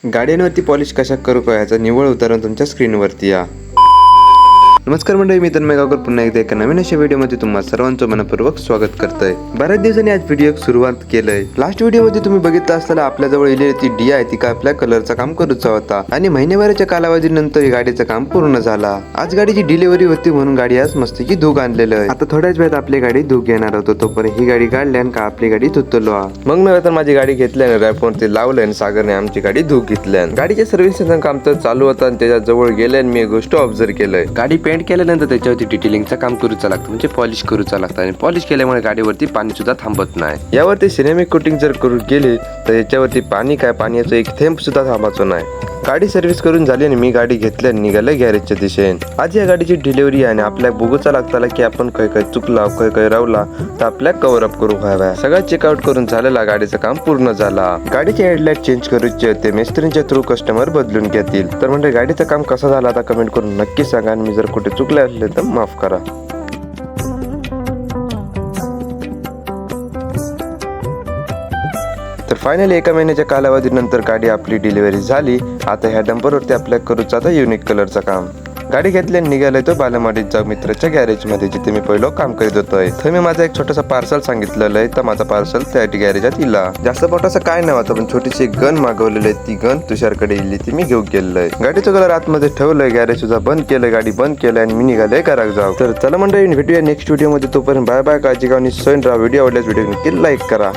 गाड्यांवरती polish कशा करू का याचं निव्वळ उदाहरण तुमच्या स्क्रीनवरती या। नमस्कार मंडळी, मी तन्मय गावकर पुन्हा एकदा एका नवीन अशा व्हिडिओमध्ये तुम्हा सर्वांचं मनपूर्वक स्वागत करतोय। बऱ्याच दिवसांनी आज व्हिडिओ सुरुवात केलंय। लास्ट व्हिडिओमध्ये तुम्ही बघितलं असताना आपल्याजवळ इलेली ती डी आहे ती का आपल्या कलरचा काम करूचा होता आणि महिन्याभराच्या कालावधीनंतर ही गाडीचं काम पूर्ण झाला। आज गाडीची डिलिव्हरी होती म्हणून गाडी आज मस्तकी धूक आणलेलं आहे। आता थोड्याच वेळात आपली गाडी धूक येणार होतो, तोपर्यंत ही गाडी काढल्यान का आपली गाडी धुतलो। मग नव्हे तर माझी गाडी घेतल्याने रॅपवरती लावलं आणि सागरने आमची गाडी धूक घेतल्यान। गाडीच्या सर्व्हिसिंगचं काम तर चालू होतं आणि त्याच्या जवळ गेल्यान मी एक गोष्ट ऑब्झर्व केलंय। गाडी पेंट केल्यानंतर त्याच्यावरती डिटेलिंगचं काम करूचं लागतं, म्हणजे पॉलिश करूचं लागतं आणि पॉलिश केल्यामुळे गाडीवरती पाणी सुद्धा थांबत नाही। यावरती सिनेमिक कोटिंग जर करून गेली तर याच्यावरती पाण्याचं एक थेंब सुद्धा थांबायचं नाही। गाडी सर्व्हिस करून झाली आणि मी गाडी घेतल्या निघाले गॅरेजच्या दिशेने। आज या गाडीची डिलिव्हरी आहे आणि आपल्या बघूचा लागताला की आपण काय चुकला काय रावला तर आपल्या कव्हर अप करू व्हाव्या। सगळं चेकआउट करून झालेला गाडीचं काम पूर्ण झाला। गाडीचे हेडलाईट चेंज करूचे ते मिस्त्रींच्या थ्रू कस्टमर बदलून घेतील। तर म्हणजे गाडीचं काम कसं झालं आता कमेंट करून नक्की सांगा आणि मी जर कुठे चुकले असले तर माफ करा। तर फायनली एका महिन्याच्या कालावधीनंतर गाडी आपली डिलिव्हरी झाली। आता ह्या डंपरवरती आपल्या करूचा आता युनिक कलरचं काम। गाडी घेतली निघालोय तो बालामाडीच्या मित्राच्या गॅरेज मध्ये, जिथे मी पहिलं काम करीत होतोय। तर मी माझा एक छोटासा पार्सल सांगितलेलं आहे, तर माझा पार्सल त्या गॅरेजात इला। जास्त मोठासा काय नाही होतं, पण छोटीशी एक गन मागवलेली आहे, ती गन तुषारकडे इली, ती मी घेऊन गेलोय। गाडीचं कलर आतमध्ये ठेवलंय, गॅरेज सुद्धा बंद केलंय, गाडी बंद केलंय आणि मी निघालोय घरात जाऊ। तर चला मंडळी, भेटूया नेक्स्ट व्हिडिओ मध्ये। तोपर्यंत बाय बाय, काळजी घ्या आणि सण राहा। व्हिडिओ आवडल्यास व्हिडिओ नक्की लाईक करा।